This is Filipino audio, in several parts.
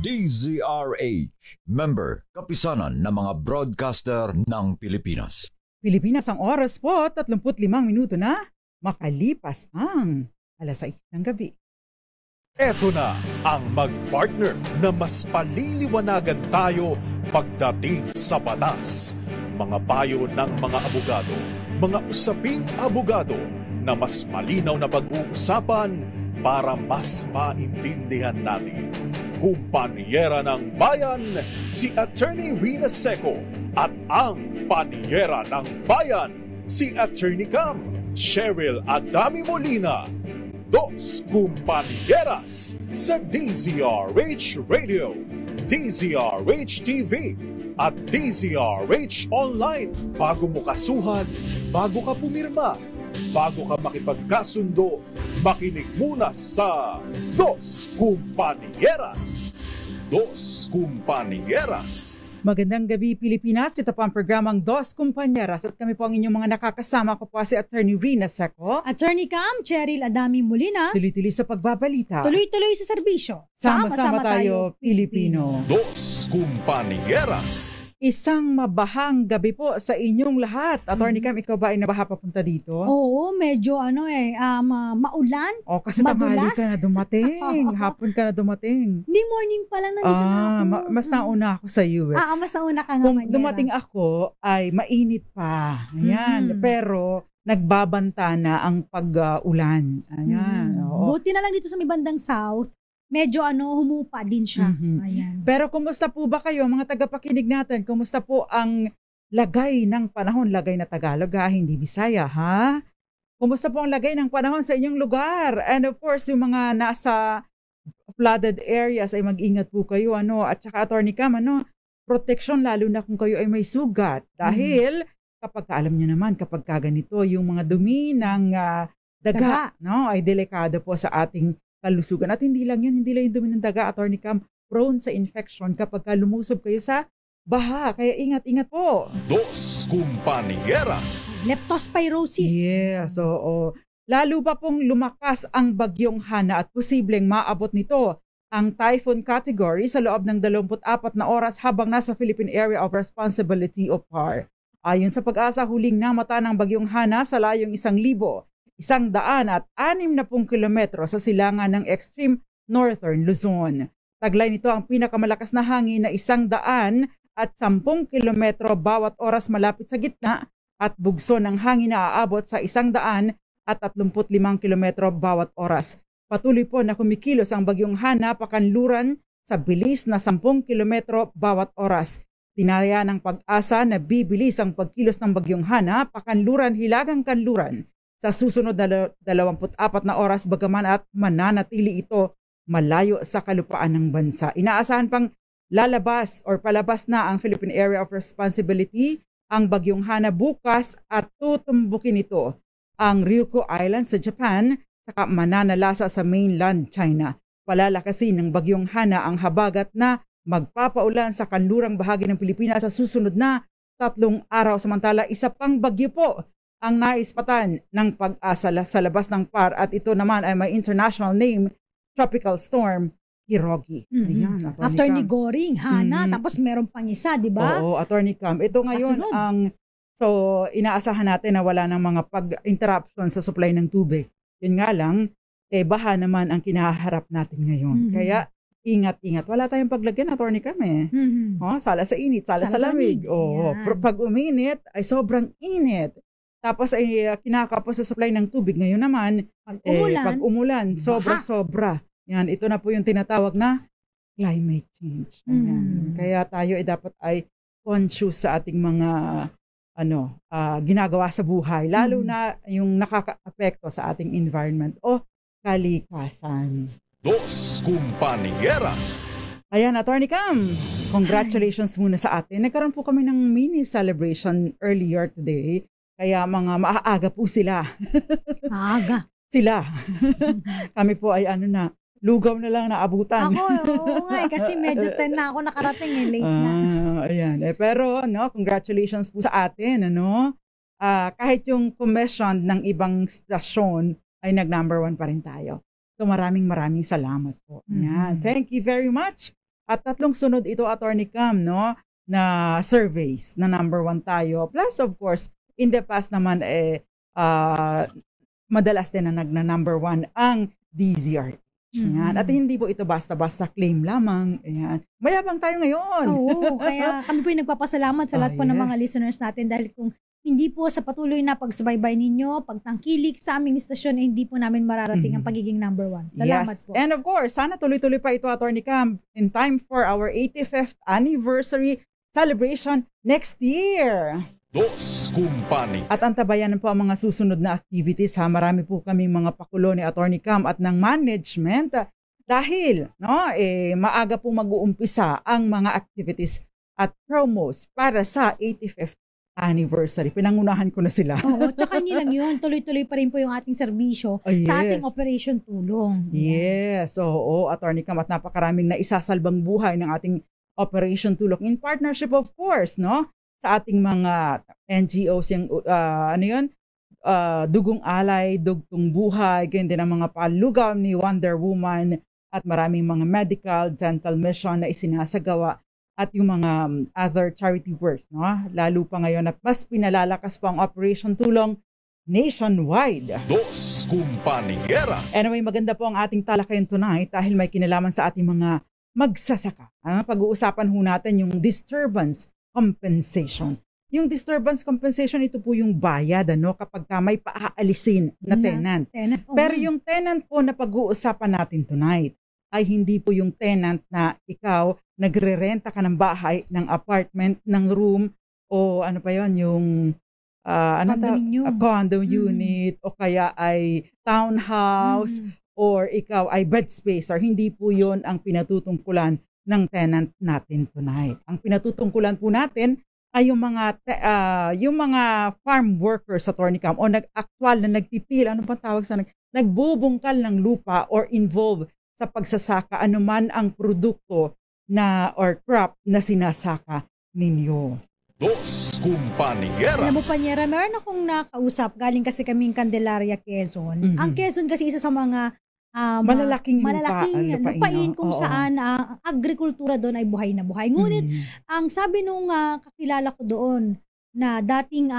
DZRH, member, kapisanan ng mga broadcaster ng Pilipinas. Pilipinas ang oras po, 35 minuto na, makalipas ang 6:00 ng gabi. Eto na ang mag-partner na mas paliliwanagan tayo pagdating sa batas. Mga payo ng mga abogado, mga usaping abogado na mas malinaw na pag-uusapan para mas maintindihan natin. Kumpanyera ng Bayan, si Attorney Rina Seco at ang Panyera ng Bayan, si Attorney Cam, Cheryl Adami Molina. Dos Kumpanieras sa DZRH Radio, DZRH TV at DZRH Online. Bago mo kasuhan, bago ka pumirma, bago ka makipagkasundo, makinig muna sa Dos Kumpanieras. Dos Kumpanieras. Magandang gabi Pilipinas, ito po ang programang Dos Kumpanieras at kami po ang inyong mga nakakasama. Ko po si Attorney Rina Seco, Attorney Cam, Cheryl Adami Molina. Tuloy-tuloy sa pagbabalita, Tuloy-tuloy sa serbisyo. Sama-sama tayo, Pilipino. Dos Kumpanieras. Isang mabahang gabi po sa inyong lahat. Attorney Cam, ikaw ba ay nabaha papunta dito? Oo, medyo maulan. O, kasi tanghali ka na dumating. Hapon ka na dumating. Hindi, morning pa lang nandito na ako. Mas nauna ako sa iyo. Mas nauna ka nga, Kung Panyera. dumating ako ay mainit pa. Ayan. Pero nagbabanta na ang pag-ulan. Ayan. Oo. Buti na lang dito sa may bandang south, medyo humupa din siya. Ayan. Pero kumusta po ba kayo mga tagapakinig natin? Kumusta po ang lagay ng panahon? Lagay na Tagalog ha, hindi Bisaya ha? Kumusta po ang lagay ng panahon sa inyong lugar? And of course, yung mga nasa flooded areas ay mag-ingat po kayo. At saka Attorney Cam, protection lalo na kung kayo ay may sugat. Dahil kapag alam nyo naman, kapag ganito, yung mga dumi ng daga. Ay delikado po sa ating kalusugan. At hindi lang yung dumi ng daga, Attorney Cam, prone sa infection kapag lumusob kayo sa baha. Kaya ingat-ingat po. Dos Kumpanieras. Leptospirosis. Yes, oo. Lalo pa pong lumakas ang bagyong Hana at posibleng maabot nito ang typhoon category sa loob ng 24 na oras habang nasa Philippine Area of Responsibility o PAR. Ayon sa Pag-asa, huling namata ng bagyong Hana sa layong 1,160 kilometro sa silangan ng extreme northern Luzon. Taglay nito ang pinakamalakas na hangin na 110 kilometro bawat oras malapit sa gitna at bugso ng hangin na aabot sa 135 kilometro bawat oras. Patuloy po na kumikilos ang bagyong Hana pakanluran sa bilis na 10 kilometro bawat oras. Tinaya ng Pag-asa na bibilis ang pagkilos ng bagyong Hana pakanluran hilagang kanluran sa susunod na 24 na oras bagaman at mananatili ito malayo sa kalupaan ng bansa. Inaasahan pang lalabas or palabas na ang Philippine Area of Responsibility ang bagyong Hana bukas at tutumbukin ito ang Ryukyu Island sa Japan saka mananalasa sa mainland China. Palalakasin ng bagyong Hana ang habagat na magpapaulan sa kanlurang bahagi ng Pilipinas sa susunod na 3 araw. Samantala, isa pang bagyo po ang naispatan ng Pag-asa sa labas ng PAR at ito naman ay may international name, Tropical Storm Hirogi. Ayan, After ni Goring, Hana, tapos meron pang isa, di ba? Oo, Attorney Cam. Ito ngayon inaasahan natin na wala ng mga pag-interruption sa supply ng tubig. Yun nga lang, baha naman ang kinaharap natin ngayon. Kaya ingat-ingat. Wala tayong paglagyan, Attorney Cam sala sa init, sala sa lamig. Pag uminit, ay sobrang init. Tapos ay kinakapos sa supply ng tubig. Ngayon naman, pag umulan, sobra-sobra. Yan, ito na po yung tinatawag na climate change. Kaya tayo ay dapat ay conscious sa ating mga ginagawa sa buhay. Lalo na yung nakaka-apekto sa ating environment o kalikasan. Dos Kumpanieras. Ayan, Attorney Cam, congratulations muna sa atin. Nagkaroon po kami ng mini celebration earlier today. Kaya mga maaaga po sila. Maaga. Sila. Kami po ay lugaw na lang naabutan. Ako, oo nga kasi medyo 10 na ako nakarating late na. Ayan. Pero congratulations po sa atin. Kahit yung commission ng ibang stasyon ay nag-number 1 pa rin tayo. So maraming salamat po. Ayan. Thank you very much. At tatlong sunod ito, Attorney Cam, no, na surveys na number 1 tayo. Plus, of course, in the past naman, madalas din na number 1 ang DZRH. Ayan. At hindi po ito basta-basta claim lamang. Ayan. Mayabang tayo ngayon. Oo, kaya kami po yung nagpapasalamat sa lahat po ng mga listeners natin dahil kung hindi po sa patuloy na pagsubaybay ninyo, pagtangkilik sa aming istasyon, hindi po namin mararating ang pagiging number 1. Salamat po. And of course, sana tuloy-tuloy pa ito, Attorney Cam, in time for our 85th anniversary celebration next year. Dos Kumpani. At antabayan po ang mga susunod na activities. Marami po kaming mga pakulo ni Attorney Cam at ng management dahil maaga po mag-uumpisa ang mga activities at promos para sa 85th anniversary. Pinangunahan ko na sila. Oo, tsaka hindi lang yun. Tuloy-tuloy pa rin po yung ating serbisyo sa ating Operation Tulong. Yes, oo, Attorney Cam, at napakaraming na isasalbang buhay ng ating Operation Tulong in partnership, of course, no? Sa ating mga NGOs, yung Dugong Alay, Dugtong Buhay, ganyan din ang mga palugaw ni Wonder Woman at maraming mga medical, dental mission na isinasagawa at yung mga other charity works, no? Lalo pa ngayon na mas pinalalakas pa ang Operation Tulong nationwide. Dos Kumpanieras. Anyway, maganda po ang ating talakayan tonight dahil may kinalaman sa ating mga magsasaka. Pag-uusapan ho natin yung disturbance compensation. Yung disturbance compensation, ito po yung bayad kapag may paaalisin na tenant. Pero yung tenant po na pag-uusapan natin tonight ay hindi po yung tenant na ikaw nagre-renta ka ng bahay, ng apartment, ng room o ano pa yon, yung condo unit o kaya ay townhouse or ikaw ay bed space, or hindi po yon ang pinatutungkulan ng tenant natin tonight. Ang pinatutungkulan po natin ay yung mga farm workers, Attorney Cam, o actual na nagtitil, ano pa tawag sa nagbubungkal ng lupa or involved sa pagsasaka, anuman ang produkto na or crop na sinasaka ninyo. Dos Kumpanieras. Alam mo, Panyera, meron akong nakausap, galing kasi kaming Candelaria, Quezon. Ang Quezon kasi isa sa mga malalaking lupain kung saan agrikultura doon ay buhay na buhay. Ngunit ang sabi nung kakilala ko doon na dating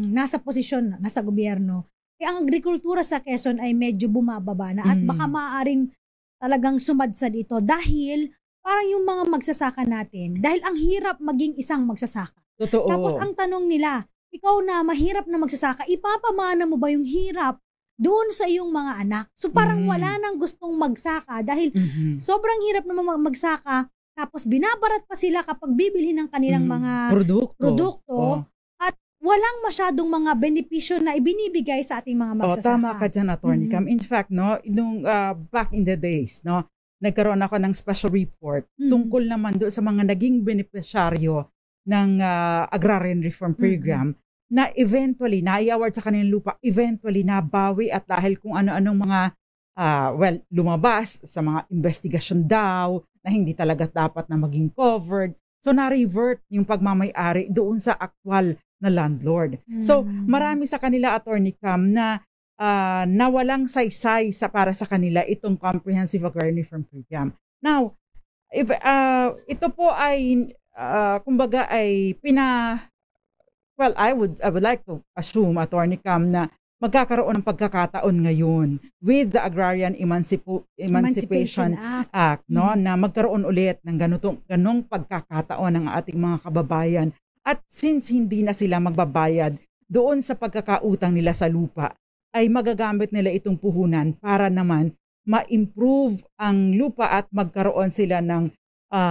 nasa posisyon, nasa gobyerno, ang agrikultura sa Quezon ay medyo bumababa na at baka maaaring talagang sumadsad ito dahil parang yung mga magsasaka natin, dahil ang hirap maging isang magsasaka. Totoo. Tapos ang tanong nila, ikaw na mahirap na magsasaka, ipapamana mo ba yung hirap doon sa iyong mga anak? So parang wala nang gustong magsaka dahil sobrang hirap naman magsaka, tapos binabarat pa sila kapag bibili ng kanilang mga produkto at walang masyadong mga benepisyo na ibinibigay sa ating mga magsasaka. Tama ka dyan, Attorney Cam. In fact, nung back in the days, nagkaroon ako ng special report tungkol naman doon sa mga naging benepisyaryo ng Agrarian Reform Program na eventually, na-i-award sa kanilang lupa, eventually nabawi at dahil kung ano-anong mga, lumabas sa mga investigation daw na hindi talaga dapat na maging covered. So, na-revert yung pagmamay-ari doon sa actual na landlord. So, marami sa kanila, Attorney Cam, na nawalang saysay para sa kanila itong Comprehensive Agrarian Reform Program. Now, ito po ay, kumbaga ay well, I would like to assume, Attorney Cam, na magkakaroon ng pagkakataon ngayon with the Agrarian Emancipation Act, na magkaroon ulit ng ganong pagkakataon ng ating mga kababayan. At since hindi na sila magbabayad doon sa pagkakautang nila sa lupa, ay magagamit nila itong puhunan para naman ma-improve ang lupa at magkaroon sila ng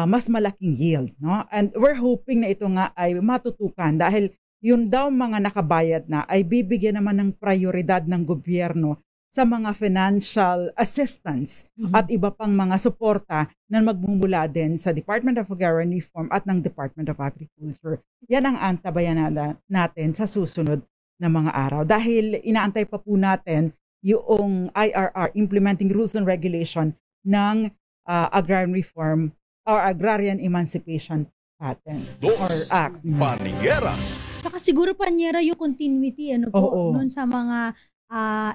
mas malaking yield. And we're hoping na ito nga ay matutukan dahil yun daw mga nakabayad na ay bibigyan naman ng prioridad ng gobyerno sa mga financial assistance at iba pang mga suporta na magmumula din sa Department of Agrarian Reform at ng Department of Agriculture. Yan ang antabayan natin sa susunod na mga araw. Dahil inaantay pa po natin yung IRR, Implementing Rules and Regulation ng Agrarian Reform or Agrarian Emancipation Patent or Act. Panieras. Saka siguro, Panyera, yung continuity noon sa mga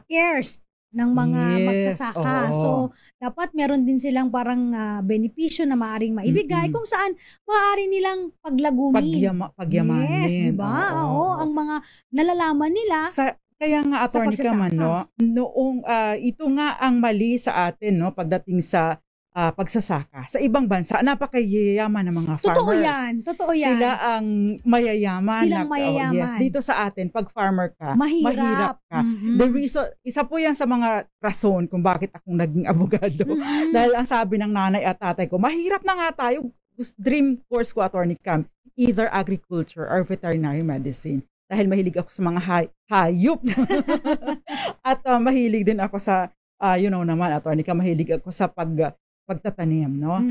heirs ng mga Yes, magsasaka. oo. So, dapat meron din silang parang benepisyo na maaring maibigay kung saan maaari nilang paglagumin. Pagyamanin. Yes, di ba? Oo, ang mga nalalaman nila. Kaya nga, Sa Atty. Cam, pagsasaka. noong ito nga ang mali sa atin, no, pagdating sa pagsasaka. Sa ibang bansa, napakayayaman ng mga farmers. Totoo yan. Sila ang mayayaman. Silang mayayaman. Yes, dito sa atin, pag farmer ka, Mahirap. ka. The reason, isa po yan sa mga rason kung bakit akong naging abogado. Dahil ang sabi ng nanay at tatay ko, mahirap na nga tayo. Dream course ko, Atty. Cam, either agriculture or veterinary medicine. Dahil mahilig ako sa mga hayop. At mahilig din ako sa, naman, Atty. Cam, mahilig ako sa pagtatanim, no?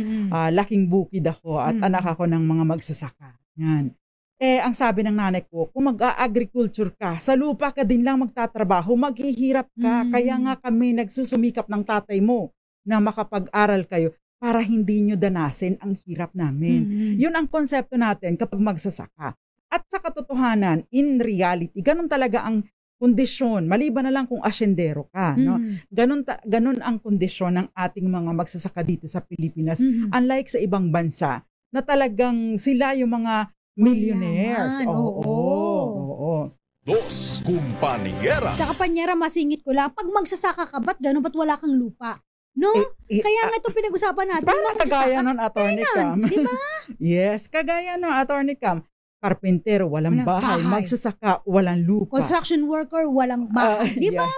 Laking bukid ako at anak ako ng mga magsasaka. Yan. Ang sabi ng nanay ko, kung mag-agriculture ka, sa lupa ka din lang magtatrabaho, maghihirap ka. Kaya nga kami nagsusumikap ng tatay mo na makapag-aral kayo para hindi nyo danasin ang hirap namin. Yun ang konsepto natin kapag magsasaka. At sa katotohanan, in reality, ganun talaga ang kondisyon, maliban na lang kung asyendero ka, no? Ganun ang kondisyon ng ating mga magsasaka dito sa Pilipinas. Unlike sa ibang bansa, na talagang sila yung mga millionaires. Oo. Dos Compañeras. Tsaka Panyera, masingit ko lang, pag magsasaka ka, ba't gano'n? Ba't wala kang lupa? No? Kaya nga itong pinag-usapan natin. Parang kagaya ng Atty. Cam. Di ba? Yes, kagaya ng Atty. Cam. Karpentero, walang bahay. Magsasaka, walang lupa. Construction worker, walang bahay. Di ba?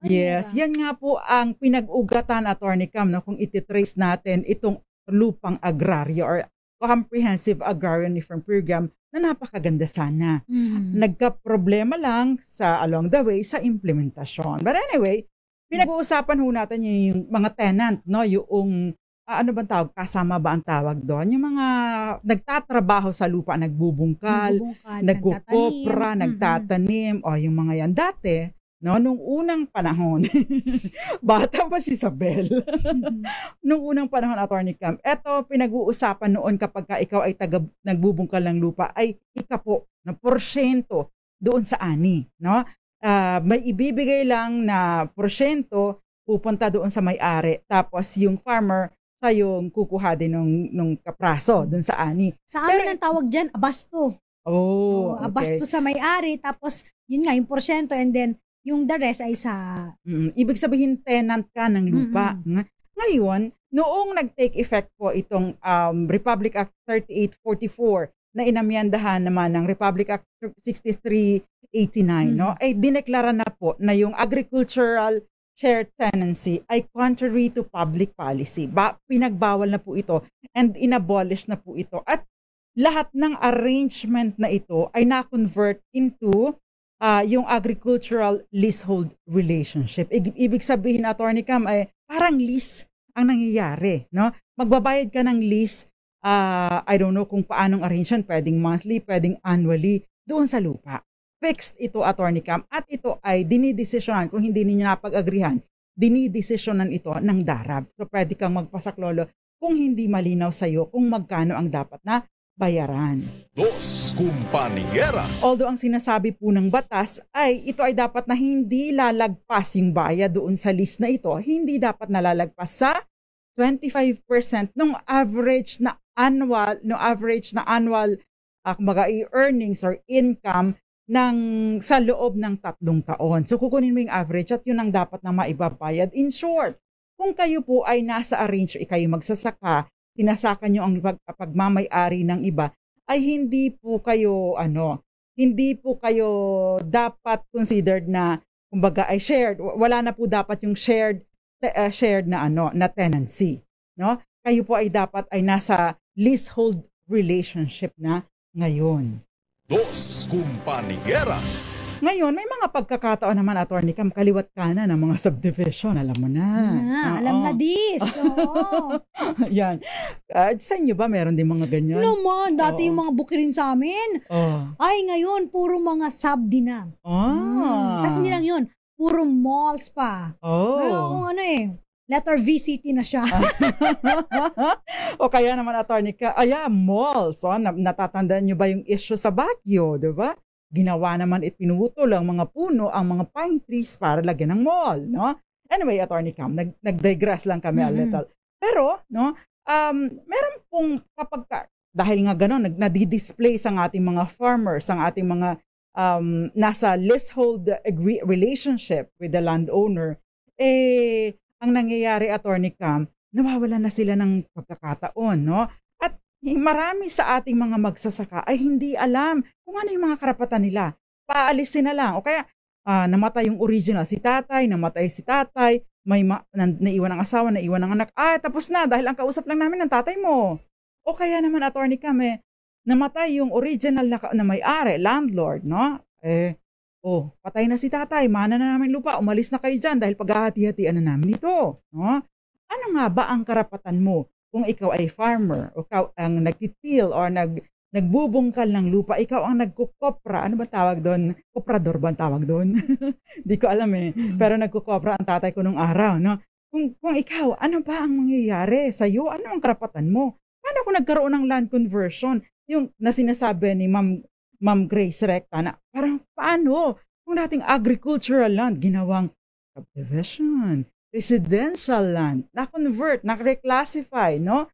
Yes, yan nga po ang pinag-ugatan, Atty. Cam, no, kung ititrace natin itong lupang agraryo or comprehensive agrarian reform program na napakaganda sana. Nagka-problema lang along the way sa implementasyon. But anyway, pinag-uusapan ho natin yung mga tenant, no, yung ano bang tawag? Kasama ba ang tawag doon? Yung mga nagtatrabaho sa lupa, nagbubungkal, nagkukopra, nagtatanim, o yung mga yan. Dati, no, nung unang panahon, bata pa si Isabel, nung unang panahon, Atty. Cam, eto pinag-uusapan noon kapag ikaw ay nagbubungkal ng lupa, ay ikapo na porsyento doon sa ani. No? May ibibigay lang na porsyento pupunta doon sa may-ari. Tapos yung farmer, yung kukuha din nung kapraso dun sa ani. Sa amin ang tawag dyan, abasto. Okay. Abasto sa may-ari, tapos yun nga, yung porsyento, and then yung the rest ay sa... Ibig sabihin, tenant ka ng lupa. Ngayon, noong nag-take effect po itong Republic Act 3844 na inamyandahan naman ng Republic Act 6389, no? Ay dineklara na po na yung agricultural shared tenancy ay contrary to public policy. Pinagbawal na po ito and inabolish na po ito. At lahat ng arrangement na ito ay na-convert into yung agricultural leasehold relationship. Ibig sabihin, Atty. Cam, ay parang lease ang nangyayari. No? Magbabayad ka ng lease, I don't know kung paanong arrangement, pwedeng monthly, pwedeng annually, doon sa lupa. Fixed ito, Atty. Cam, at ito ay dinidesisyonan, kung hindi ninyo napag-agrihan, dinidesisyonan ito ng DARAB. So pwede kang magpasaklolo kung hindi malinaw sa'yo kung magkano ang dapat na bayaran. Dos Compañeras. Although ang sinasabi po ng batas ay ito ay dapat na hindi lalagpas yung bayad doon sa list na ito, hindi dapat nalalagpas sa 25% ng average na annual earnings or income sa loob ng 3 taon. So kukunin mo yung average at yun ang dapat na maibabayad. In short, kung kayo po ay nasa arrange, kayo magsasaka, tinasaka nyo ang pagmamay-ari ng iba, ay hindi po kayo dapat considered na kumbaga ay shared. Wala na po dapat yung shared na tenancy, no? Kayo po ay dapat ay nasa leasehold relationship na ngayon. Dos Compañeras. Ngayon, may mga pagkakataon naman, Atty. Cam, kaliwat kanan ng mga subdivision. Alam mo na. Alam na this. Oo. Yan. Sa inyo ba meron din mga ganyan? Naman, dati yung mga bukirin sa amin. Ay, ngayon, puro mga subdi na. Tapos hindi lang yun, puro malls pa. Letter V City na siya. O kaya naman, Atty. Cam, malls. Natatandaan nyo ba yung issue sa Baguio, di ba? Ginawa naman pinutol ang mga puno, ang mga pine trees para lagyan ng mall, no? Anyway, Attorney Cam, nag-digress lang kami a little. Pero, no, meron pong dahil nga gano'n, nadi-display sa ating mga farmers, ang ating mga nasa leasehold relationship with the landowner, ang nangyayari, Attorney Cam, nawawala na sila ng pagkakataon, no? At marami sa ating mga magsasaka ay hindi alam kung ano yung mga karapatan nila. Paalisin na lang. O kaya, namatay yung original si tatay, may naiwan ang asawa, naiwan ang anak. Tapos na, dahil ang kausap lang namin ng tatay mo. O kaya naman, Attorney Cam, namatay yung original na may-ari, landlord, no? Patay na si tatay, mana na namin lupa, umalis na kayo dyan dahil paghahati-hatian na namin ito. No? Ano nga ba ang karapatan mo kung ikaw ay farmer o ikaw ang nagtitil or nagbubungkal ng lupa, ikaw ang nagkukopra, ano ba tawag doon? Koprador ba ang tawag doon? Di ko alam pero nagkukopra ang tatay ko nung araw. No? Kung ikaw, ano ba ang mangyayari sa'yo? Ano ang karapatan mo? Paano kung nagkaroon ng land conversion? Yung na sinasabi ni Ma'am Grace Recta na parang paano kung dating agricultural land ginawang subdivision, residential land, na-convert, na-reclassify, no?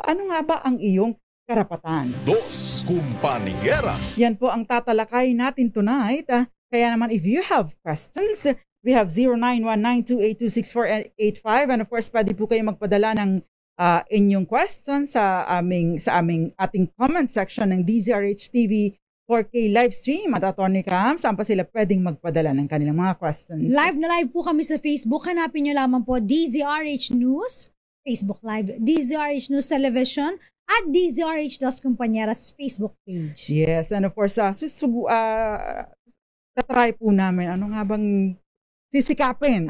Ano nga ba ang iyong karapatan? Dos Compañeras. Yan po ang tatalakay natin tonight. Kaya naman if you have questions, we have 0919282685 and of course pwede po kayo magpadala ng inyong questions sa ating comment section ng DZRH TV 4K live stream at Attorney Cam, saan pa sila pwedeng magpadala ng kanilang mga questions. Live na live po kami sa Facebook. Hanapin nyo lamang po DZRH News, Facebook Live, DZRH News Television, at DZRH Dos Compañeras Facebook page. Yes, and of course, tatry po namin. Ano nga bang sisikapin?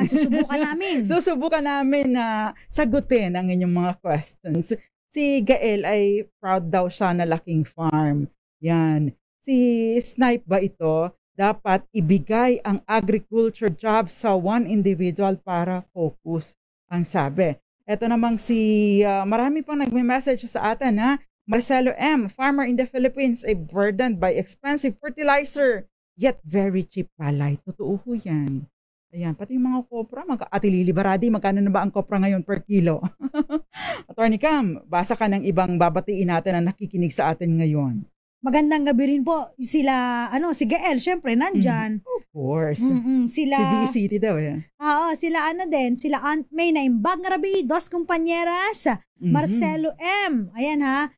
Susubukan namin na sagutin ang inyong mga questions. Si Gael ay proud daw siya na laking farm. Yan. Si Snipe ba ito? Dapat ibigay ang agriculture job sa one individual para focus, ang sabi. Ito namang marami pang nagme-message sa atin, ha? Marcelo M., farmer in the Philippines, ay burdened by expensive fertilizer, yet very cheap palay. Totoo ho yan. Ayan, pati yung mga kopra, Ate Lily Baradi, magkano na ba ang kopra ngayon per kilo? Attorney Cam, basa ka ng ibang babatiin natin na nakikinig sa atin ngayon. Magandang gabi rin po. Si Gael, syempre, nandyan. Of course. Sila City daw, Oo, sila sila Aunt May na Imbag Rabi, Dos Compañeras, Marcelo M. Ayan ha,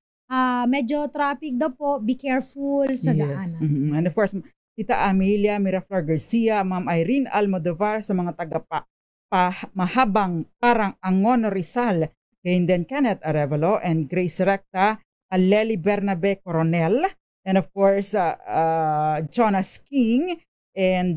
medyo traffic daw po, be careful sa daanan. And of course, Tita Amelia Miraflor Garcia, Ma'am Irene Almodovar sa mga mahabang parang Angon Rizal, and then Kenneth Arevalo and Grace Recta, Lely Bernabe Coronel, and of course, Jonas King, and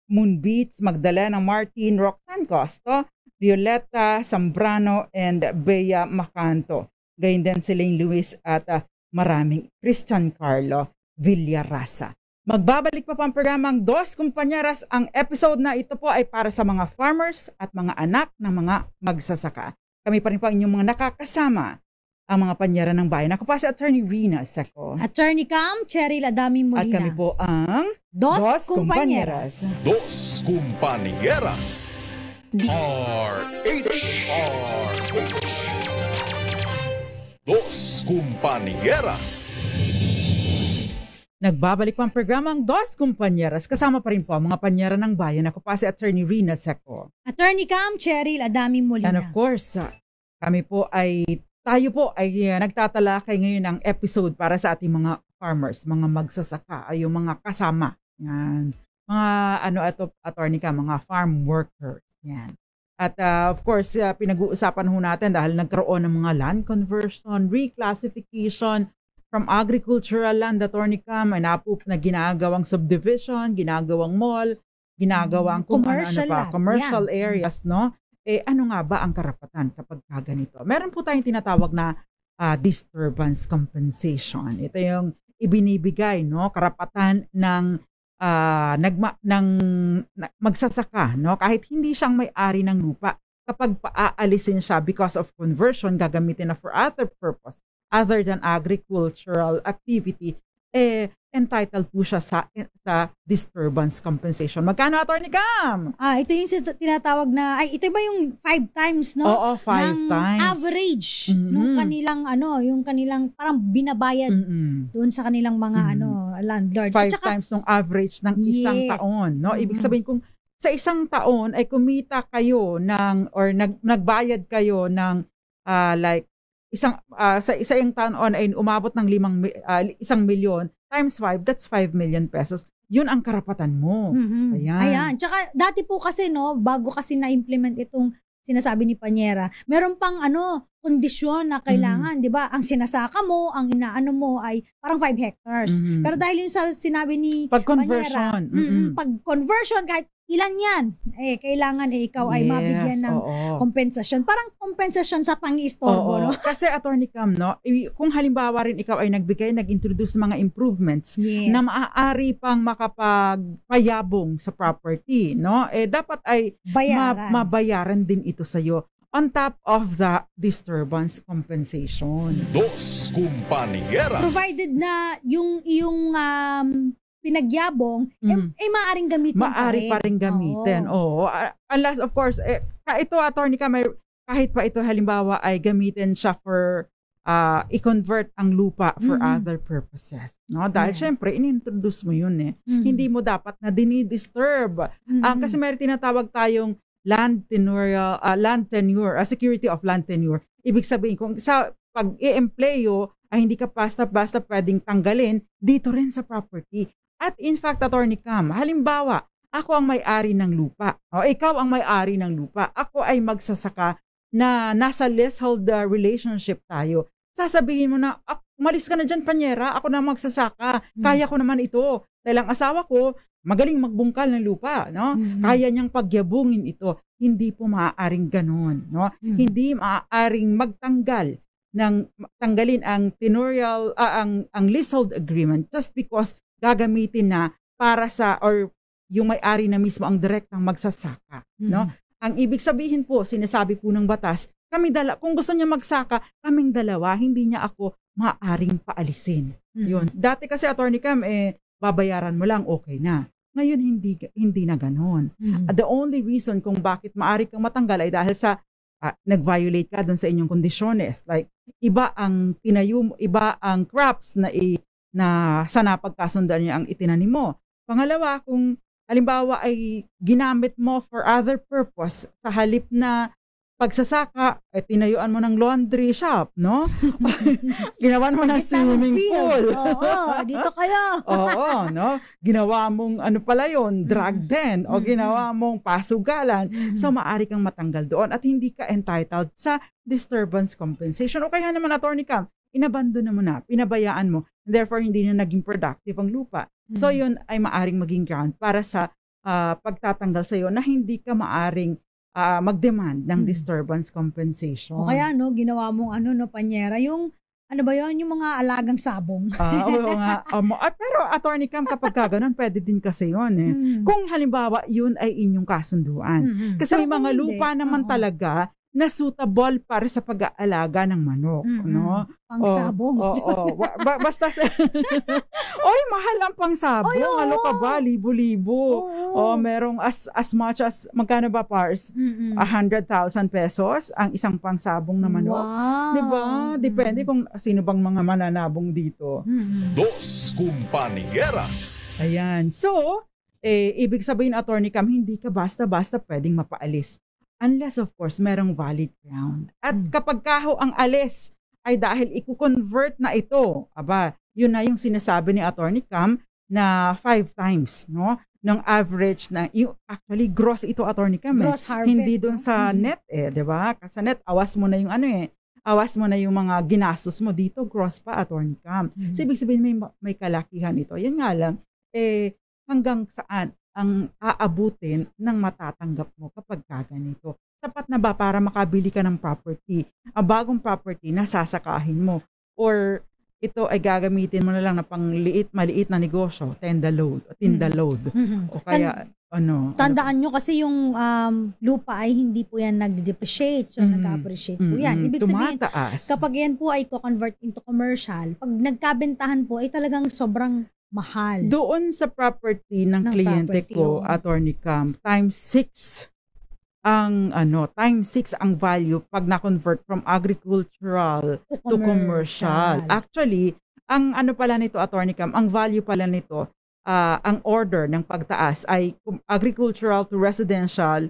Moonbeats, Magdalena Martin, Roxanne Costo, Violeta Zambrano, and Bea Macanto. Gayun din si Lane Lewis at maraming Christian Carlo Villarasa. Magbabalik pa ang programang Dos Compañeras. Ang episode na ito po ay para sa mga farmers at mga anak ng mga magsasaka. Kami pa rin po inyong mga nakakasama, ang mga panyera ng bayan. Ako pa si Attorney Rina Seco. Attorney Cam, Cheryl Adami Molina. At kami po ang Dos Compañeras. Dos Compañeras. Dos Compañeras. Nagbabalik pa ang programang Dos Compañeras. Kasama pa rin po ang mga panyera ng bayan. Ako pa si Attorney Rina Seco. Attorney Cam, Cheryl Adami Molina. And of course, tayo po ay nagtatalakay ngayon ng episode para sa ating mga farmers, mga magsasaka, ay yung mga kasama. Yan. Mga Attorney Cam, mga farm workers. Yan. At of course, pinag-uusapan ho natin dahil nagkaroon ng mga land conversion, reclassification from agricultural land, Attorney Cam, ay na ginagawang subdivision, ginagawang mall, ginagawang commercial areas, no? Ano nga ba ang karapatan kapag ganito? Meron po tayong tinatawag na disturbance compensation. Ito yung ibinibigay, no, karapatan ng magsasaka, no, kahit hindi siyang may-ari ng lupa. Kapag paaalisin siya because of conversion, gagamitin na for other purpose other than agricultural activity, entitled po siya sa disturbance compensation. Magkano, Attorney Cam? Ito yung tinatawag na, ito ba yung 5 times, no? Oo, 5 times. Average nung kanilang, yung kanilang parang binabayad doon sa kanilang mga, landlord. 5 times nung average ng isang taon, no? Ibig sabihin, kung sa isang taon ay kumita kayo nagbayad kayo ng like sa isang taon ay umabot ng 1 milyon times 5, that's 5 million pesos. Yun ang karapatan mo. Ayan. Tsaka dati po kasi, no, bago kasi na-implement itong sinasabi ni Panyera, meron pang kondisyon na kailangan, di ba? Ang sinasaka mo, ang inaano mo ay parang 5 hectares. Pero dahil yun sa sinabi ni Panyera, pag-conversion, kahit ilan yan, kailangan ikaw ay mabigyan ng kompensasyon. Parang kompensasyon sa pang-istorbo, no? Kasi, Attorney Cam, no, kung halimbawa rin ikaw ay nag-introduce ng mga improvements na maaari pang makapagpayabong sa property, no? Dapat ay mabayaran din ito sa'yo on top of the disturbance compensation. Dos Compañeras. Provided na yung iyong pinagyabong, maaaring gamitin pa rin gamitin. Unless, of course, ito, Attorney Cam, kahit pa ito halimbawa ay gamitin siya for i-convert ang lupa for other purposes. No? Dahil syempre, inintroduce mo yun Hindi mo dapat na dinidisturb. Kasi may tinatawag tayong land tenure, security of land tenure. Ibig sabihin, kung sa pag-i-empleyo ay hindi ka basta-basta pwedeng tanggalin dito rin sa property. At in fact, Attorney Cam, halimbawa, ako ang may-ari ng lupa. O ikaw ang may-ari ng lupa. Ako ay magsasaka na nasa leaseholder relationship tayo. Sasabihin mo na, umalis ka na dyan, Panyera. Ako na magsasaka. Kaya ko naman ito. Dahil ang asawa ko, magaling magbungkal ng lupa. No? Kaya niyang pagyabungin ito. Hindi po maaaring ganon. No? Hindi maaaring tanggalin ang tenurial, ang leasehold agreement just because gagamitin na para or yung may-ari na mismo ang direktang magsasaka. No? Ang ibig sabihin po, sinasabi po ng batas, kung gusto niya magsaka, kaming dalawa, hindi niya ako maaaring paalisin. Yun. Dati kasi, Attorney Cam, babayaran mo lang, okay na. Ngayon, hindi na ganon. The only reason kung bakit maaari kang matanggal ay dahil sa nag-violate ka dun sa inyong kondisyones. Like, iba ang crops na sa napagkasundan niya ang itinanim mo. Pangalawa, kung halimbawa ay ginamit mo for other purpose, sa halip na pagsasaka, tinayuan mo ng laundry shop, no? Ginawan mo ng swimming pool. Dito kayo. No? Ginawa mong drug den, o ginawa mong pasugalan. So, maaari kang matanggal doon at hindi ka entitled sa disturbance compensation. O kaya naman, Attorney Cam, inabandon mo na, pinabayaan mo, therefore hindi na naging productive ang lupa. So, yun ay maaring maging ground para sa pagtatanggal sa iyo na hindi ka maaring mag-demand ng disturbance compensation. O kaya, ginawa mong Panyera, yung yung mga alagang sabong. Oo nga. Pero, Attorney Cam, kapag gano'n, pwede din kasi yun Kung halimbawa, yun ay inyong kasunduan. Kasi may mga lupa naman talaga na suitable para sa pag-aalaga ng manok, no? Pangsabong. Basta mahal ang pangsabong. Ano ka ba? Libo-libo. Merong as much as, magkano ba, Pars? 100,000 pesos ang isang pangsabong na manok. Wow. Diba? Depende kung sino bang mga mananabong dito. Dos Compañeras. Ayan. So, ibig sabihin, Attorney Cam, hindi ka basta-basta pwedeng mapaalis. Unless, of course, merong valid ground. At kapag ang alis ay dahil i-convert na ito, yun na yung sinasabi ni Attorney Cam na 5 times, no? Ng average na, actually, gross ito, Attorney Cam. Gross harvest. Hindi dun sa net, di ba? Kasi sa net, awas mo na yung awas mo na yung mga ginastos mo dito, gross pa, Attorney Cam. So, ibig sabihin, may kalakihan ito. Yan nga lang, hanggang saan ang aabutin ng matatanggap mo kapag kaganito. Sapat na ba para makabili ka ng property? Ang bagong property na sasakahin mo. Or ito ay gagamitin mo na lang na maliit na negosyo, tinda load. O kaya, Tandaan nyo kasi yung lupa ay hindi po yan nag-depreciate. So, nag-appreciate po yan. Ibig sabihin, kapag yan po ay co-convert into commercial, pag nagkabentahan po ay talagang sobrang mahal. Doon sa property ng kliyente ko, Attorney Cam, times 6 ang value pag na-convert from agricultural to commercial. Actually, ang pala nito, Attorney Cam, ang value pala nito, ang order ng pagtaas ay agricultural to residential,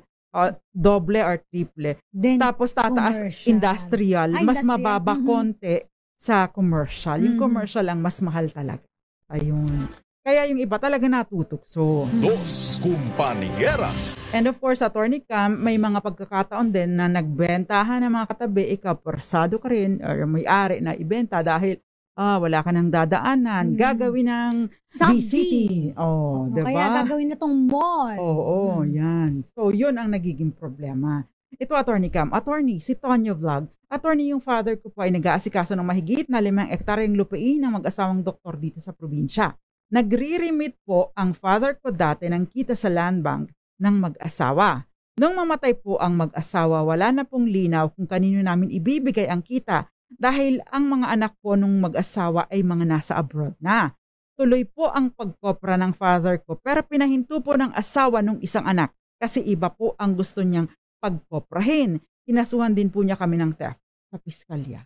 doble or triple. Then, tapos tataas industrial, mas mababa konti sa commercial. Yung commercial lang mas mahal talaga. Ayun. Kaya yung iba talaga natutukso. Dos Compañeras. And of course, Attorney Cam, may mga pagkakataon din na nagbentahan ng mga katabi, ikaw persado ka rin or may-ari na ibenta dahil wala ka nang dadaanan, gagawin ng BCT. Diba? Kaya gagawin na tong mall. Yan. So, yun ang nagiging problema. Ito, Attorney Cam. Attorney, si Tonyo Vlog. Attorney, yung father ko po ay nag-aasikaso ng mahigit na 5 ektaryeng lupain ng mag-asawang doktor dito sa probinsya. Nagre-remit po ang father ko dati ng kita sa land bank ng mag-asawa. Nung mamatay po ang mag-asawa, wala na pong linaw kung kanino namin ibibigay ang kita dahil ang mga anak po nung mag-asawa ay mga nasa abroad na. Tuloy po ang pagkopra ng father ko pero pinahinto po ng asawa nung isang anak kasi iba po ang gusto niyang pagkoprahin. Kinasuhan din po niya kami ng theft sa piskalya.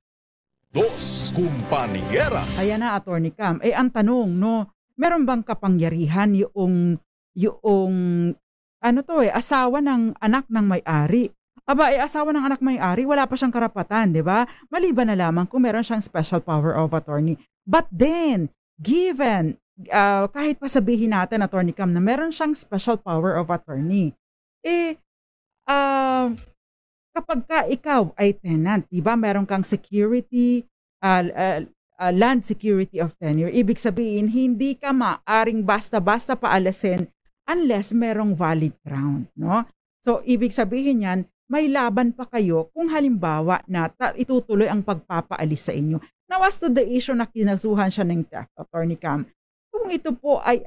Dos Compañeras. Ayan na, Attorney Cam. Ang tanong, meron bang kapangyarihan yung asawa ng anak ng may-ari? Asawa ng anak may-ari, wala pa siyang karapatan, di ba? Maliban na lamang kung meron siyang special power of attorney. But then, given, kahit pa sabihin natin, Attorney Cam, na meron siyang special power of attorney, kapag ikaw ay tenant, di ba, meron kang security, land security of tenure, ibig sabihin, hindi ka maaring basta-basta paalasin unless merong valid ground, no? So, ibig sabihin yan, may laban pa kayo kung halimbawa na itutuloy ang pagpapaalis sa inyo. Now, as to the issue na kinasuhan siya ng theft, Attorney Cam, kung ito po ay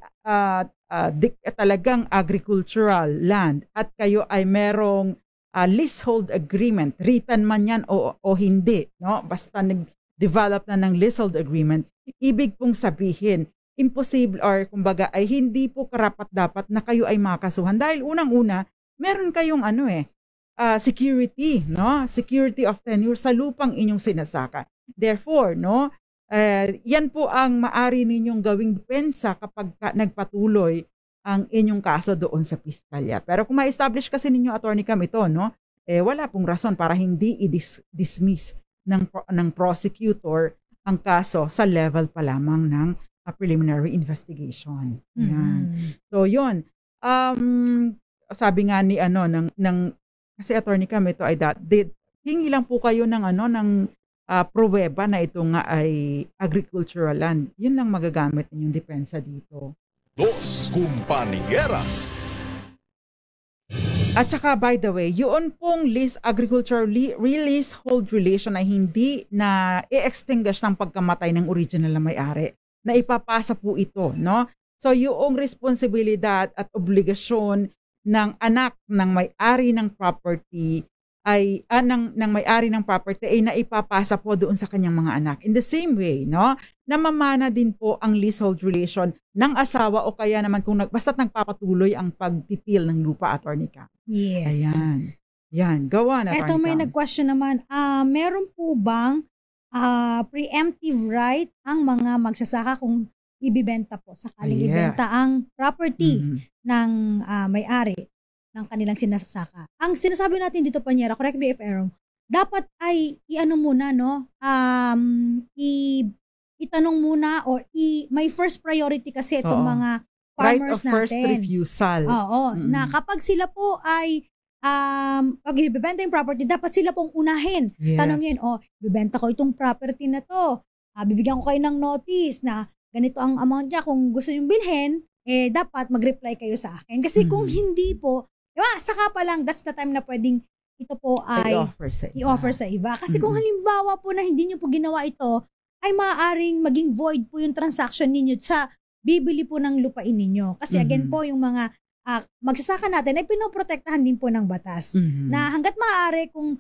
talagang agricultural land at kayo ay merong leasehold agreement, written man yan o hindi, no? Basta nag-develop na ng leasehold agreement, ibig pong sabihin, imposible or kumbaga ay hindi po karapat-dapat na kayo ay makasuhan dahil unang-una, meron kayong security, no? Security of tenure sa lupang inyong sinasaka. Therefore, no, yan po ang maari ninyong gawing depensa kapag nagpatuloy ang inyong kaso doon sa piskalya. Pero kung ma-establish kasi ninyo, Attorney Cam, ito, no, wala pong rason para hindi i-dismiss ng prosecutor ang kaso sa level pa lamang ng preliminary investigation. Yan. So, yun. Sabi nga ni kasi Attorney Cam, ito ay hingi lang po kayo ng pruweba na ito nga ay agricultural land. Yun lang magagamit ninyong depensa dito. Dos Compañeras. At saka, by the way, yun pong agricultural leasehold relation ay hindi na i-extinguish ng pagkamatay ng original na may-ari. Na ipapasa po ito, no? So, yung responsibilidad at obligasyon ng anak ng may-ari ng property ay ng may-ari ng property ay naipapasa po doon sa kanyang mga anak. In the same way, no, namamana din po ang leasehold relation ng asawa o kaya naman kung basta't nagpapatuloy ang pagtitil ng lupa, Attorney Cam. Yes. Ayan. Yan, gawa na, Attorney Cam. Ito may nag-question naman, meron po bang preemptive right ang mga magsasaka kung ibibenta po sakaling ibenta ang property ng may-ari ng kanilang sinasaka. Ang sinasabi natin dito, Panyera, correct me if I'm wrong, dapat ay muna, no? Itanong muna or may first priority kasi itong mga farmers natin. Right of first refusal. Na kapag sila po ay pag ibibenta yung property, dapat sila pong unahin. Yes. Tanongin, ibibenta ko itong property na to. Bibigyan ko kayo ng notice na ganito ang amount niya. Kung gusto nyo bilhin, dapat mag-reply kayo sa akin. Kasi kung hindi po, saka pa lang, that's the time na pwedeng ito po ay i-offer sa iba. Kasi kung halimbawa po na hindi nyo po ginawa ito, ay maaaring maging void po yung transaction ninyo sa bibili po ng lupain ninyo. Kasi again po, yung mga magsasaka natin ay pinoprotektahan din po ng batas. Na hangga't maaari kung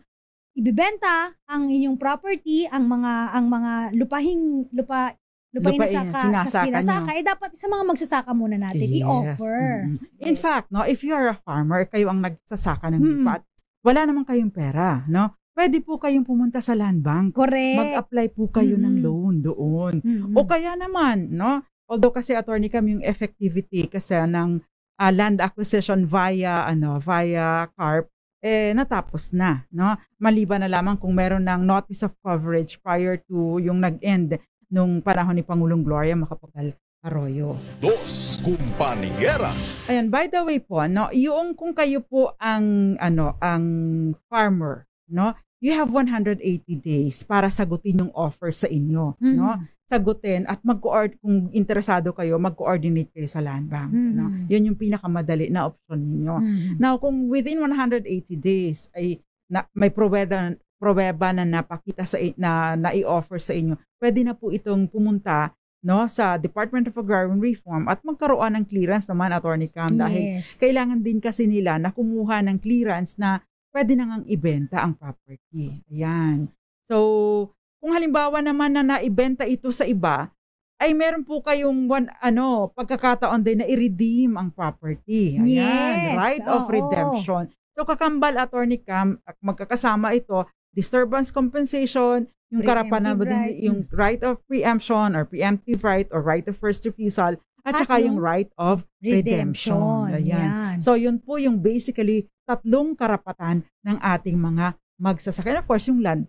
ibibenta ang inyong property, ang mga lupain sinasaka, dapat sa mga magsasaka muna natin i-offer. In fact, no, if you are a farmer, kayo ang nagsasaka ng lupa, wala naman kayong pera, no? Pwede po kayong pumunta sa land bank. Correct. Mag-apply po kayo ng loan doon. O kaya naman, no? Although kasi attorney kami yung effectivity kasi ng land acquisition via CARP natapos na, no? Maliban na lamang kung meron ng notice of coverage prior to yung nag-end nung panahon ni Pangulong Gloria Macapagal Arroyo. Dos Compañeras. Ayan, by the way po, no, yung kung kayo po ang farmer, no, you have 180 days para sagutin yung offer sa inyo, no? Sagutin at kung interesado kayo, mag-coordinate kayo sa land bank, no? Yun yung pinakamadali na option ninyo. Now, kung within 180 days ay may pruweba na napakita na i-offer sa inyo, pwede na po itong pumunta, no, sa Department of Agrarian Reform at magkaroon ng clearance naman, Attorney Cam, dahil kailangan din kasi nila na kumuha ng clearance na pwede na ngang ibenta ang property. Ayan. So, kung halimbawa naman na naibenta ito sa iba, ay meron po kayong pagkakataon din na i-redeem ang property. Ayan, right of redemption. So, kakambal, Attorney Cam, magkakasama ito, disturbance compensation, yung karapatan, yung right of preemption or preemptive right or right of first refusal, at saka yung right of redemption. Ayan. So, yun po yung basically 3 karapatan ng ating mga magsasaka. And of course, yung land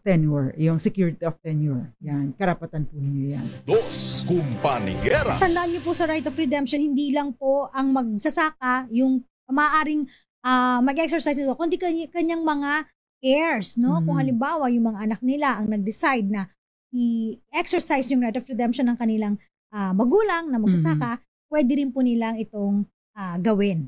tenure, yung security of tenure. Yan, karapatan po ninyo yan. Dos Compañeras. Tandaan niyo po sa right of redemption, hindi lang po ang magsasaka yung maaaring mag-exercise ito, kundi kanyang mga heirs, no? Kung halimbawa yung mga anak nila ang nag-decide na i-exercise yung right of redemption ng kanilang magulang na magsasaka, pwede rin po nilang itong gawin.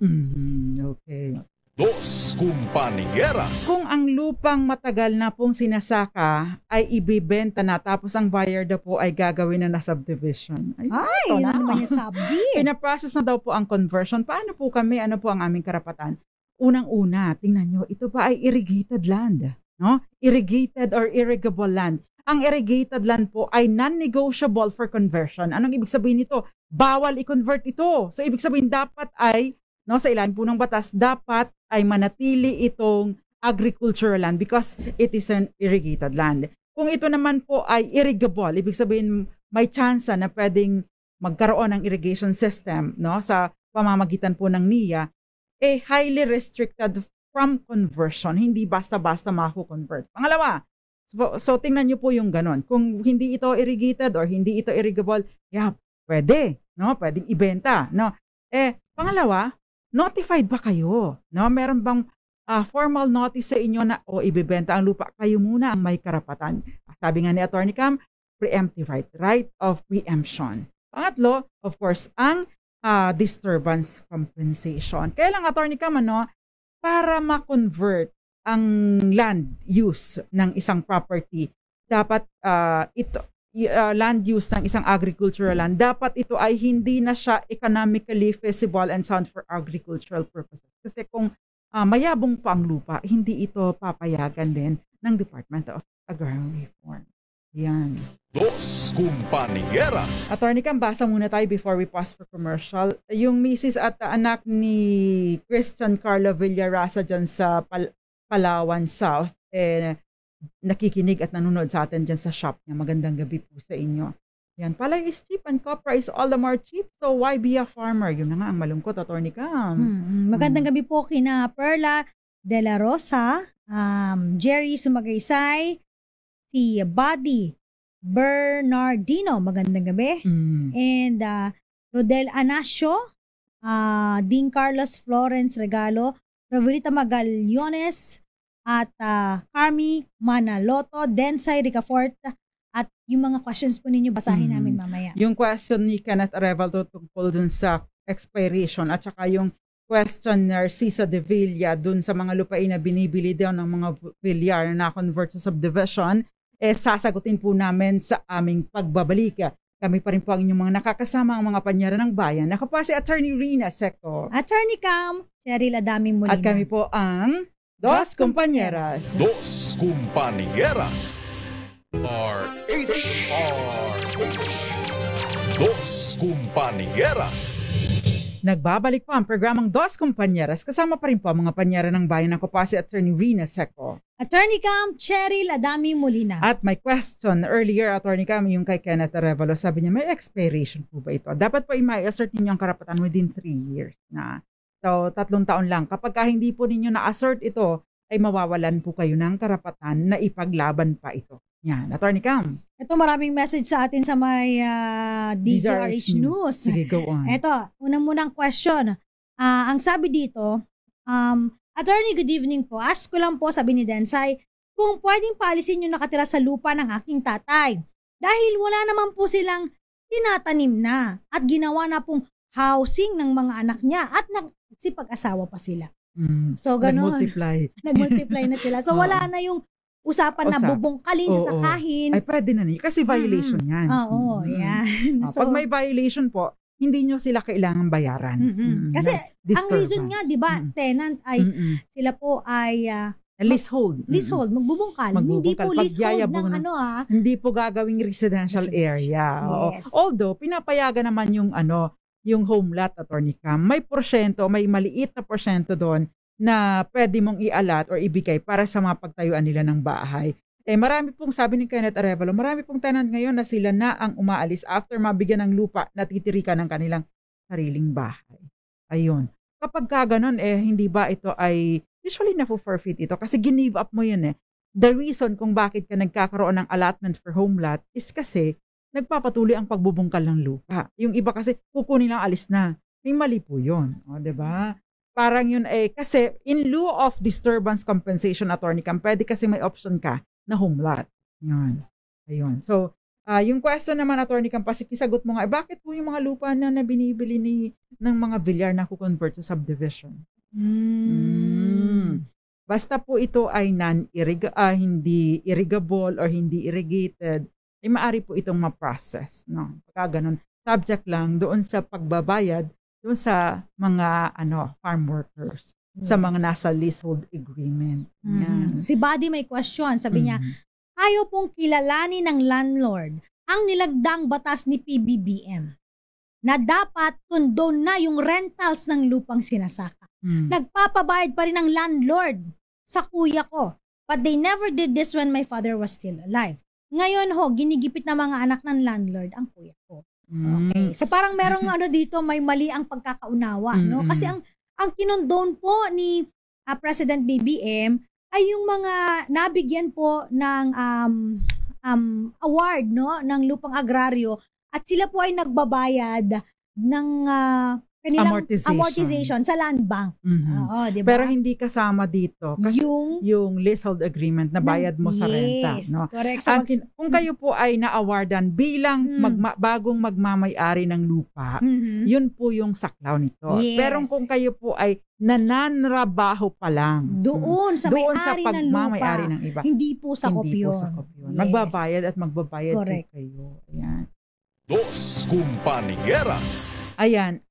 Okay. Dos Compañeras. Kung ang lupang matagal na pong sinasaka ay ibibenta na tapos ang buyer daw po ay gagawin na subdivision. Yun na naman yung subdi. Pinaprocess na daw po ang conversion. Paano po kami? Ano po ang aming karapatan? Unang-una, tingnan nyo, ito pa ay irrigated land. No? Irrigated or irrigable land. Ang irrigated land po ay non-negotiable for conversion. Anong ibig sabihin nito? Bawal i-convert ito. So ibig sabihin dapat ay, no, sa ilan po ng batas, dapat ay manatili itong agricultural land because it is an irrigated land. Kung ito naman po ay irrigable, ibig sabihin may chance na pwedeng magkaroon ng irrigation system, no, sa pamamagitan po ng NIA, highly restricted from conversion. Hindi basta-basta mako-convert. Pangalawa, so tingnan nyo po yung ganon. Kung hindi ito irrigated or hindi ito irrigable, pwede, no? Pwedeng ibenta, no? Pangalawa, notified ba kayo? No? Meron bang formal notice sa inyo na ibibenta ang lupa? Kayo muna ang may karapatan. Sabi nga ni Attorney Cam, preemptive right of preemption. Pangatlo, of course, ang disturbance compensation. Kaya lang, Attorney Cam, para ma-convert ang land use ng isang property, dapat land use ng isang agricultural land, dapat ito ay hindi na siya economically feasible and sound for agricultural purposes. Kasi kung mayabong pa ang lupa, hindi ito papayagan din ng Department of Agrarian Reform. Yan. Dos Compañeras. Attorney Cam, basa muna tayo before we pause for commercial. Yung misis at anak ni Christian Carlo Villarasa dyan sa Palawan South, nakikinig at nanonood sa atin dyan sa shop niya. Magandang gabi po sa inyo. Yan, palay is cheap and copra is all the more cheap. So why be a farmer? Yun na nga ang malungkot, Attorney Cam. Magandang gabi po kina Perla De La Rosa, Jerry Sumagaysay, si Buddy Bernardino, magandang gabi. And Rodel Anasio, Dean Carlos Florence Regalo, Ravelita Magallones, at Carmi Manaloto, Densay Ricafort, at yung mga questions po ninyo basahin namin mamaya. Yung question ni Kenneth Arevalo tungkol dun sa expiration at saka yung question ni Narcisa de Villa dun sa mga lupain na binibili daw ng mga Villar na convert sa subdivision, sasagutin po namin sa aming pagbabalik. Kami pa rin po ang inyong mga nakakasama ang mga panyara ng bayan. Ako po si Attorney Rina Seco. Attorney Cam, Cheryl Adaming Molina. At kami po ang Dos Compañeras. Dos Compañeras. Dos Compañeras. Nagbabalik po ang programang Dos Compañeras. Kasama pa rin po ang mga panyara ng bayan. Ako po si Attorney Rina Seco. Attorney Cam, Cheryl Adaming Molina. At my question earlier, Attorney Cam, yung kay Kenneth Arevalo, sabi niya, may expiration po ba ito? Dapat po i-assert ninyo ang karapatan within 3 years na. So, 3 taon lang. Kapag hindi po ninyo na-assert ito, ay mawawalan po kayo ng karapatan na ipaglaban pa ito. Yan, Attorney Cam. Ito maraming message sa atin sa may DZRH News. Sige, go on. Ito, unang question. Ang sabi dito, Attorney, good evening po. Ask ko lang po, sabi ni Densay, kung pwedeng paalisin yung nakatira sa lupa ng aking tatay. Dahil wala naman po silang tinatanim na at ginawa na pong housing ng mga anak niya at nagsipag-asawa pa sila. So, gano'n. Nag-multiply na sila. So, wala na yung usapan na bubungkalin, sasakahin. Ay, pwede na niyo. Kasi violation yan. Oo, yan. So, pag may violation po, hindi nyo sila kailangan bayaran. Kasi, ang reason nga, di ba, tenant ay, sila po ay leasehold. Leasehold, magbubungkal. Hindi po leasehold ng Hindi po gagawing residential area. Yes. Although, pinapayagan naman yung home lot, Attorney Cam. May porsyento, may maliit na porsyento doon na pwede mong ialat or ibigay para sa mga pagtayuan nila ng bahay. Marami pong, sabi ni Kenneth Arevalo, marami pong tenant ngayon na sila na ang umaalis after mabigyan ng lupa na titirikan ng kanilang sariling bahay. Ayun. Kapag kaganon, hindi ba ito ay, usually na-forfeit ito kasi give up mo yun . The reason kung bakit ka nagkakaroon ng allotment for home lot is kasi nagpapatuloy ang pagbubungkal ng lupa. Yung iba kasi kukunin lang alis na. May mali po yun. O, diba? Parang yun kasi in lieu of disturbance compensation, Attorney Cam, pwede kasi may option ka na home lot. Yan. Ayun. So, yung question naman, Attorney Cam, pasikisagot mo nga, bakit po yung mga lupa na binibili ng mga bilyar na kukonvert sa subdivision? Basta po ito ay hindi irrigable or hindi irrigated, maaari po itong ma-process. No? Pagka ganun, subject lang doon sa pagbabayad doon sa mga farm workers, sa mga nasa leasehold agreement. Si Buddy may question. Sabi niya, ayaw pong kilalanin ng landlord ang nilagdang batas ni PBBM na dapat condone na yung rentals ng lupang sinasaka. Nagpapabayad pa rin ang landlord sa kuya ko. But they never did this when my father was still alive. Ngayon ginigipit na mga anak ng landlord ang kuya ko. Okay. So parang merong dito, may mali ang pagkakaunawa, no? Kasi ang kinondone po ni President BBM ay yung mga nabigyan po ng award, no, ng lupang agraryo at sila po ay nagbabayad ng kanilang amortization sa land bank. Diba? Pero hindi kasama dito kasi yung leasehold agreement na bayad mo sa renta. No? Correct. So kung kayo po ay na-awardan bilang bagong magmamay-ari ng lupa, yun po yung saklaw nito. Yes. Pero kung kayo po ay nananrabaho pa lang doon sa may-ari ng lupa, ng iba, hindi po sakop yun. Yes. Magbabayad at magbabayad Correct. po kayo. Ayan. Dos Compañeras. Ayan.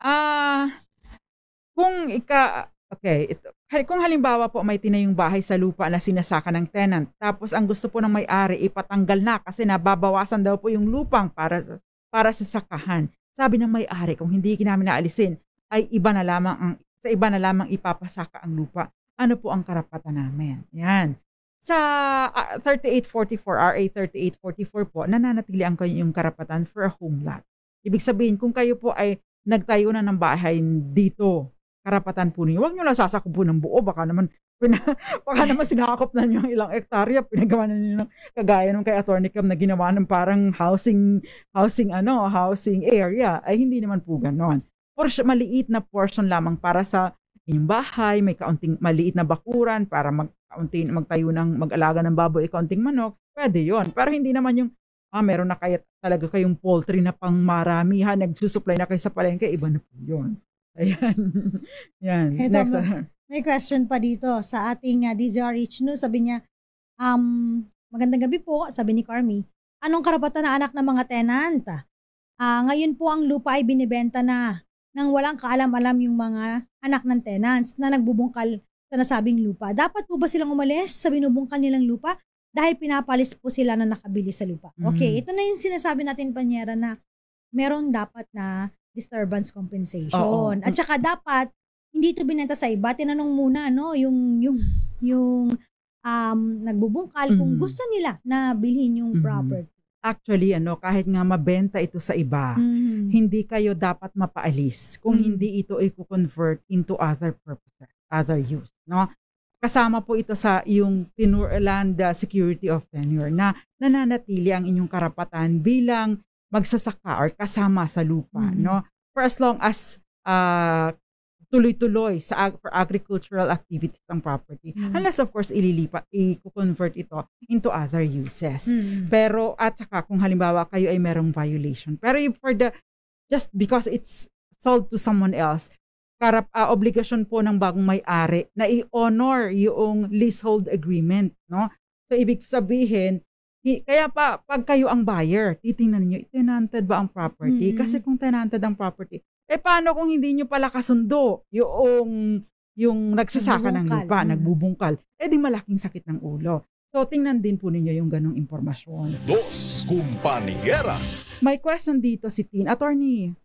Kung halimbawa po may tinayong bahay sa lupa na sinasaka ng tenant, tapos ang gusto po ng may-ari ipatanggal na kasi nababawasan daw po yung lupang para sa sakahan. Sabi ng may-ari, kung hindi namin naalisin, ay iba na lamang ipapasaka ang lupa. Ano po ang karapatan namin? Yan. Sa 3844, RA 3844 po, nananatili ang kanyang karapatan for a home lot. Ibig sabihin, kung kayo po ay nagtayo na ng bahay dito, karapatan po ninyo. Huwag nyo lang sasako po ng buo. Baka naman sinakop na nyo ang ilang hektarya. Pinagawa na nyo ng kagaya ng kay Attorney Cam na ginawa ng parang housing area. Ay hindi naman po ganon. Maliit na portion lamang para sa inyong bahay, may kaunting maliit na bakuran para mag-alaga ng baboy, kaunting manok, pwede yon. Pero hindi naman yung, meron na talaga kayong poultry na pang maramihan, nagsusupply na kayo sa palengke, iba na po yun. Ayan. Yan. Next. May question pa dito sa ating DZRH News. Sabi niya, magandang gabi po, sabi ni Carmi. Anong karapatan na anak ng mga tenant Ngayon po ang lupa ay binibenta na nang walang kaalam-alam yung mga anak ng tenants na nagbubungkal sa nasabing lupa. Dapat po ba silang umalis sa binubungkal nilang lupa? Dahil pinapalis po sila na nakabili sa lupa. Okay, ito na yung sinasabi natin, Panyera, na meron dapat na disturbance compensation. At saka dapat, hindi ito binenta sa iba. Tinanong muna, no, yung nagbubungkal kung gusto nila na bilhin yung property. Actually, kahit nga mabenta ito sa iba, hindi kayo dapat mapaalis kung hindi ito i-convert into other purposes, other use, no? Kasama po ito sa yung Land Security of Tenure na nananatili ang inyong karapatan bilang magsasaka or kasama sa lupa, no? For as long as tuloy-tuloy for agricultural activities ang property. Unless of course i-convert ito into other uses. Pero at saka kung halimbawa kayo ay merong violation. Pero just because it's sold to someone else, obligasyon po ng bagong may-ari na i-honor yung leasehold agreement, no? So ibig sabihin, kaya pag kayo ang buyer, titingnan niyo tenanted ba ang property? Kasi kung tenanted ang property, paano kung hindi nyo pala kasundo yung nagsasaka ng lupa, nagbubungkal? Di malaking sakit ng ulo. So, tingnan din po ninyo yung ganong impormasyon. Dos Compañeras. May question dito si Tin. Attorneys,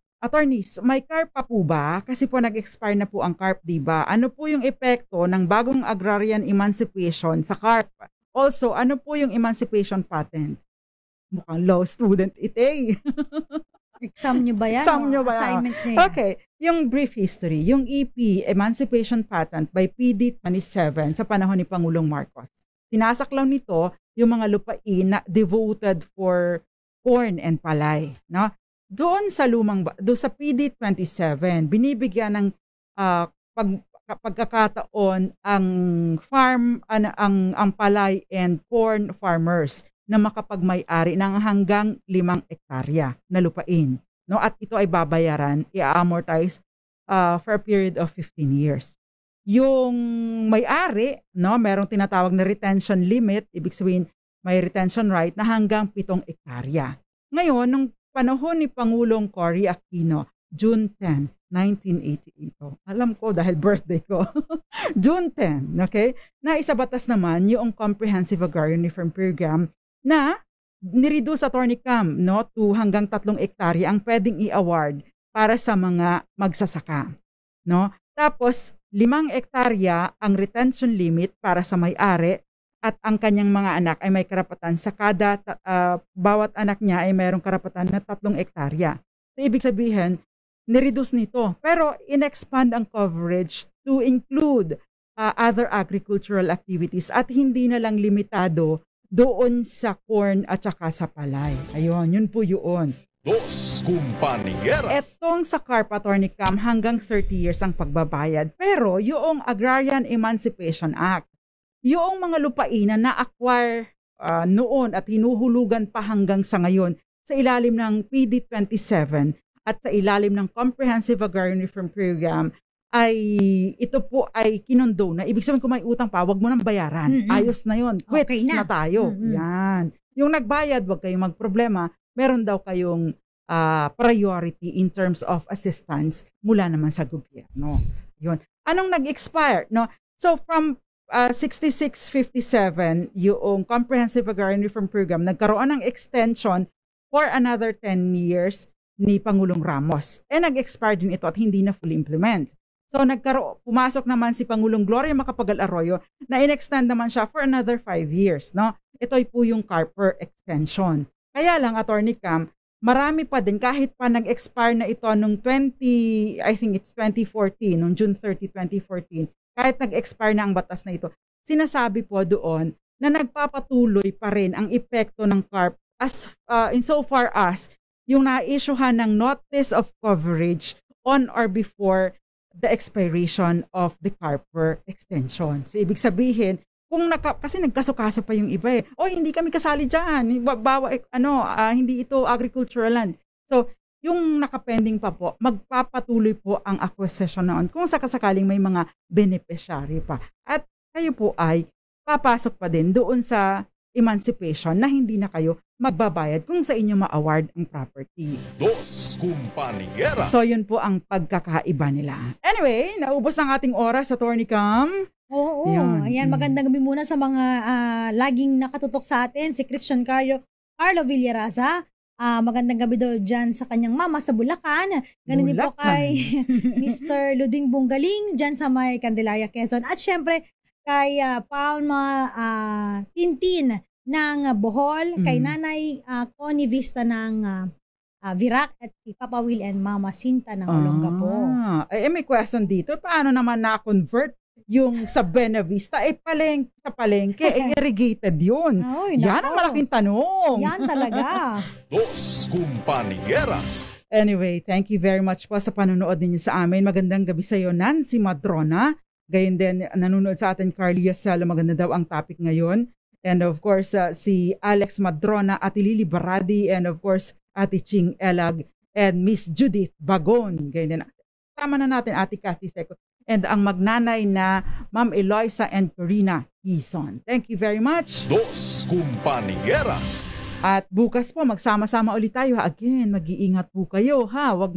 may CARP pa po ba? Kasi po nag-expire na po ang CARP, diba? Ano po yung epekto ng bagong agrarian emancipation sa CARP? Also, ano po yung emancipation patent? Mukhang law student ite. Exam nyo ba yan? Assignment nyo yan? Okay. Yung brief history. Yung EP, Emancipation Patent by PD 27 sa panahon ni Pangulong Marcos. Sinasaklaw nito yung mga lupain na devoted for corn and palay. No? Doon sa PD 27, binibigyan ng pagkakataon ang ang palay and corn farmers na makapagmay-ari ng hanggang 5 hektarya na lupain. No? At ito ay babayaran, i-amortize for a period of 15 years. Yung may-ari, no, merong tinatawag na retention limit, ibig sabihin may retention right na hanggang 7 hektarya. Ngayon, nung panahon ni Pangulong Cory Aquino, June 10, 1988. Alam ko dahil birthday ko. June 10, okay? Na isabatas naman yung Comprehensive Agrarian Reform Program na nireduce Attorney Cam, no, to hanggang 3 hektarya ang pwedeng i-award para sa mga magsasaka, no? Tapos 5 hektarya ang retention limit para sa may-ari at ang kanyang mga anak ay may karapatan sa bawat anak niya ay mayroong karapatan na 3 hektarya. So ibig sabihin, nireduce nito. Pero in-expand ang coverage to include other agricultural activities at hindi na lang limitado doon sa corn at saka sa palay. Ayun, yun po yun. Dos Compañeras. Etong sa CARP, Attorney Cam, hanggang 30 years ang pagbabayad. Pero yung Agrarian Emancipation Act, yung mga lupain na na-acquire noon at hinuhulugan pa hanggang sa ngayon sa ilalim ng PD 27 at sa ilalim ng Comprehensive Agrarian Reform Program, ay ito po ay kinundo na. Ibig sabihin kung may utang pa, wag mo nang bayaran. Ayos na yun. Quits okay na tayo. Yan. Yung nagbayad, wag kayong magproblema. Meron daw kayong priority in terms of assistance mula naman sa gobyerno. Yun. Anong nag-expire? No? So from 6657, yung Comprehensive Agrarian Reform Program, nagkaroon ng extension for another 10 years ni Pangulong Ramos. Nag-expire din ito at hindi na fully implement. So pumasok naman si Pangulong Gloria Macapagal Arroyo na in-extend naman siya for another 5 years. No? Ito ay po yung CARP extension. Kaya lang, Attorney Cam, marami pa din kahit pa nag-expire na ito nung 2014, nung June 30, 2014, kahit nag-expire na ang batas na ito, sinasabi po doon na nagpapatuloy pa rin ang epekto ng CARP insofar as yung na-issuehan ng notice of coverage on or before the expiration of the CARP extension. So, ibig sabihin, kasi nagkasukaso pa yung iba hindi kami kasali dyan. Hindi ito agricultural land. So, yung nakapending pa po, magpapatuloy po ang acquisition noon kung sakasakaling may mga beneficiary pa. At kayo po ay papasok pa din doon sa emancipation na hindi na kayo magbabayad kung sa inyo ma-award ang property. Dos Compañeras. So yun po ang pagkakaiba nila. Anyway, naubos ang ating oras, Attorney Cam. Oo, ayan, magandang gabi muna sa mga laging nakatutok sa atin, si Christian Carlo Villaraza. Magandang gabi daw dyan sa kanyang mama sa Bulacan. Ganun din po kay Mr. Luding Bunggaling dyan sa may Candelaria, Quezon. At syempre kay Palma Tintin ng Bohol, kay Nanay Connie Vista ng Virac at si Papa Will and Mama Sinta ng Olongapo. May question dito. Paano naman na-convert yung sa Buena Vista? Sa palengke, irrigated yun. Yan ang malaking tanong. Yan talaga. Dos Compañeras. Anyway, thank you very much po sa panonood ninyo sa amin. Magandang gabi sa iyo, Nancy Madrona. Gayon din, nanonood sa atin, Carly Yasalo. Maganda daw ang topic ngayon. And of course, si Alex Madrona, Ate Lily Baradi, and of course, Ate Ching Elag, and Miss Judith Bagon. Gayon din. Tama na natin, Ate Cathy Seco. And ang magnanay na Ma'am Eloisa and Corina Hison. Thank you very much. Dos Compañeras. At bukas po, magsama-sama ulit tayo. Again, mag-iingat po kayo, ha? Huwag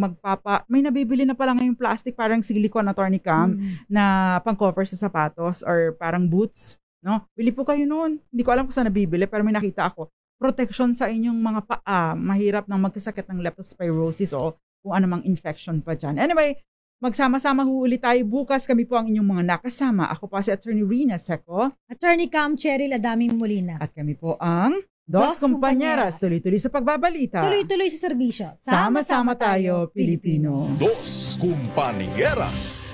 may nabibili na pala ngayong plastic, parang silicone, Attorney Cam, na pang-cover sa sapatos or parang boots. No? Bili po kayo noon. Hindi ko alam kung saan nabibili, pero may nakita ako. Protection sa inyong mga paa. Mahirap nang magkasakit ng leptospirosis o kung anumang infection pa dyan. Anyway, magsama-sama ulit tayo bukas. Kami po ang inyong mga nakasama. Ako pa si Attorney Rina Seco. Attorney Cam Cheryl Adaming Molina. At kami po ang Dos Compañeras. Tuloy-tuloy sa pagbabalita. Tuloy-tuloy sa serbisyo. Sama-sama tayo, Pilipino. Dos Compañeras.